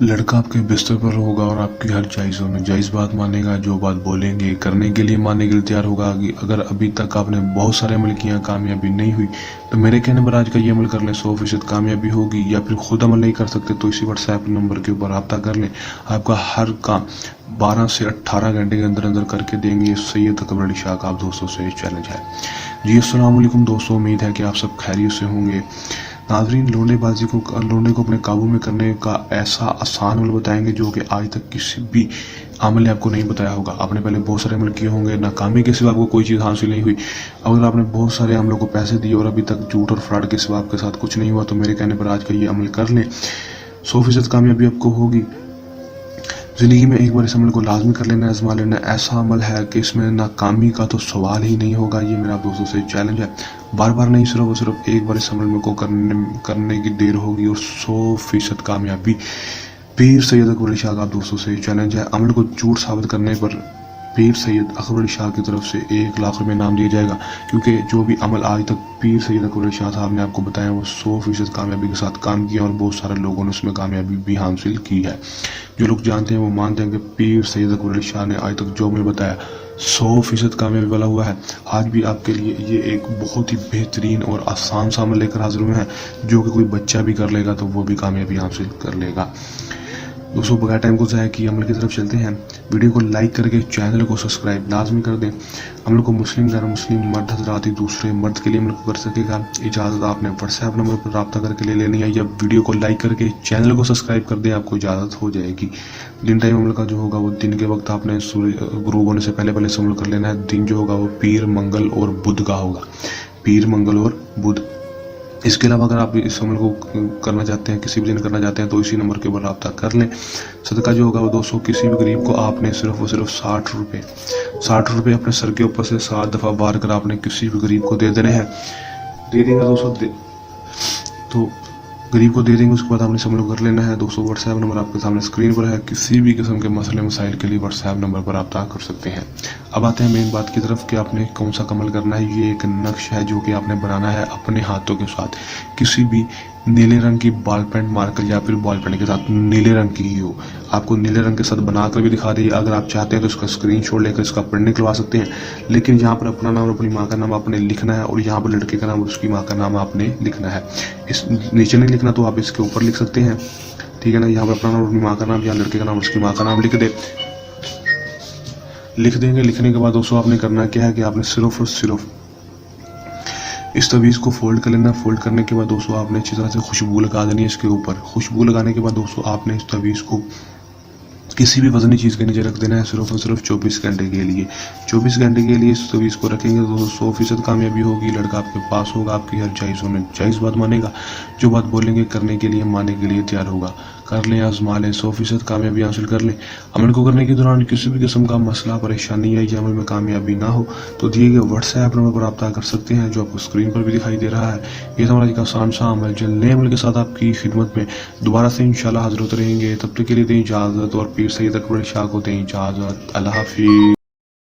लड़का आपके बिस्तर पर होगा और आपकी हर जायज़ों में जायज़ बात मानेगा, जो बात बोलेंगे करने के लिए मानने के लिए तैयार होगा। अगर अभी तक आपने बहुत सारे अमल किया, कामयाबी नहीं हुई, तो मेरे कहने पर आज का ये अमल कर लें, 100% कामयाबी होगी। या फिर खुद अमल नहीं कर सकते तो इसी व्हाट्सएप नंबर के ऊपर रब्ता कर लें। आपका हर काम 12 से 18 घंटे के अंदर अंदर करके देंगे। ये सैयद अकबर अली शाह का आप दोस्तों से चैलेंज है जी। अस्सलाम वालेकुम दोस्तों, उम्मीद है कि आप सब खैरियत से होंगे। नाजरीन, लोंडे को अपने काबू में करने का ऐसा आसान अमल बताएंगे जो कि आज तक किसी भी अमल ने आपको नहीं बताया होगा। आपने पहले बहुत सारे अमल किए होंगे, नाकामी के सिवा आपको कोई चीज़ हासिल नहीं हुई। अगर आपने बहुत सारे अमलों को पैसे दिए और अभी तक झूठ और फ्रॉड के सिवा आपके साथ कुछ नहीं हुआ, तो मेरे कहने पर आज का ये अमल कर लें, 100% कामयाबी आपको होगी। ज़िंदगी में एक बार इस अमल को लाजमी कर लेना, आजमा लेना। ऐसा अमल है कि इसमें नाकामी का तो सवाल ही नहीं होगा। ये मेरा दोस्तों से चैलेंज है। बार बार नहीं, सिर्फ एक बार इस अमल को करने की देर होगी और 100% कामयाबी। पीर सैयद अकबर अली शाह का आप दोस्तों से चैलेंज है। अमल को झूठ साबित करने पर पीर सैयद अकबर अली शाह की तरफ से 1 लाख रुपये इनाम दिया जाएगा, क्योंकि जो भी अमल आज तक पीर सैयद अकबर अली शाह साहब ने आपको बताया वो 100% कामयाबी के साथ काम किया और बहुत सारे लोगों ने उसमें कामयाबी भी हासिल की है। जो लोग जानते हैं वो मानते हैं कि पीर सैयद अकबर अली शाह ने आज तक जो अमल बताया 100% कामयाबी वाला हुआ है। आज भी आपके लिए ये एक बहुत ही बेहतरीन और आसान सा अमल लेकर हाजिर हुए हैं, जो कि कोई बच्चा भी कर लेगा तो वो भी कामयाबी हासिल कर लेगा। दोस्तों, बगैर टाइम को ज़ाया किए अमल की तरफ चलते हैं। वीडियो को लाइक करके चैनल को सब्सक्राइब लाजमी कर दें। अमल को मुस्लिम गैर मुस्लिम मर्द हजरात ही दूसरे मर्द के लिए अमल को कर सकेगा। इजाज़त आपने व्हाट्सएप नंबर पर रब्ता करके ले लेनी है, या वीडियो को लाइक करके चैनल को सब्सक्राइब कर दें, आपको इजाज़त हो जाएगी। दिन टाइम अमल का जो होगा वो दिन के वक्त आपने सूर्य गुरूब होने से पहले इस अमल कर लेना है। दिन जो होगा वो पीर, मंगल और बुध का होगा। पीर, मंगल और बुध। इसके अलावा अगर आप इस अमल को करना चाहते हैं, किसी भी दिन करना चाहते हैं, तो इसी नंबर के ऊपर रब्ता कर लें। सदका जो होगा वो दोस्तों, किसी भी गरीब को आपने सिर्फ 60 रुपये अपने सर के ऊपर से 7 दफ़ा वार कर आपने किसी भी गरीब को दे देने हैं। दे देंगे दोस्तों, तो गरीब को दे देंगे। उसके बाद आपने अमल को कर लेना है। दोस्तों, व्हाट्सएप नंबर आपके सामने स्क्रीन पर है। किसी भी किस्म के मसले मसाइल के लिए व्हाट्सएप नंबर पर रब्ता कर सकते हैं। अब आते हैं मेन बात की तरफ कि आपने कौन सा अमल करना है। ये एक नक्श है जो कि आपने बनाना है अपने हाथों के साथ। किसी भी नीले रंग की बॉल पेन मार्कर या फिर बॉल पेन के साथ नीले रंग की ही हो, आपको नीले रंग के साथ बनाकर भी दिखा दी। अगर आप चाहते हैं तो इसका स्क्रीनशॉट लेकर इसका प्रिंट निकलवा सकते हैं, लेकिन यहाँ पर अपना नाम और अपनी माँ का नाम आपने लिखना है, और यहाँ पर लड़के का नाम और उसकी माँ का नाम आपने लिखना है। इस नीचे नहीं लिखना तो आप इसके ऊपर लिख सकते हैं, ठीक है ना। यहाँ पर अपना नाम और अपनी माँ का नाम या लड़के का नाम और उसकी माँ का नाम लिख देंगे। लिखने के बाद दोस्तों आपने करना क्या है कि आपने सिर्फ और सिर्फ इस तवीज़ को फोल्ड कर लेना। फोल्ड करने के बाद दोस्तों आपने अच्छी तरह से खुशबू लगा देनी है इसके ऊपर। खुशबू लगाने के बाद दोस्तों आपने इस तवीज़ को किसी भी वजनी चीज़ के नीचे रख देना है, सिर्फ और सिर्फ 24 घंटे के लिए। 24 घंटे के लिए इस तवीज़ को रखेंगे तो 100% कामयाबी होगी। लड़का आपके पास होगा, आपकी हर जायज़ों में जायज़ बात मानेगा, जो बात बोलेंगे करने के लिए मानने के लिए तैयार होगा। कर लें, आजमा लें, 100% कामयाबी हासिल कर लें। अमल को करने के दौरान किसी भी किस्म का मसला परेशानी है या अमल में कामयाबी ना हो तो दिए गए व्हाट्सएप नंबर पर रब्ता कर सकते हैं, जो आपको स्क्रीन पर भी दिखाई दे रहा है। ये हमारा एक आसान सा अमल, जल्द नए अमल के साथ आपकी खिदमत में दोबारा से इंशाल्लाह हाजिर होते रहेंगे। तब तक के लिए दें इजाज़त और पीर सैयद अकबर शाह को दें इजाज़त। अल्लाह हाफिज़।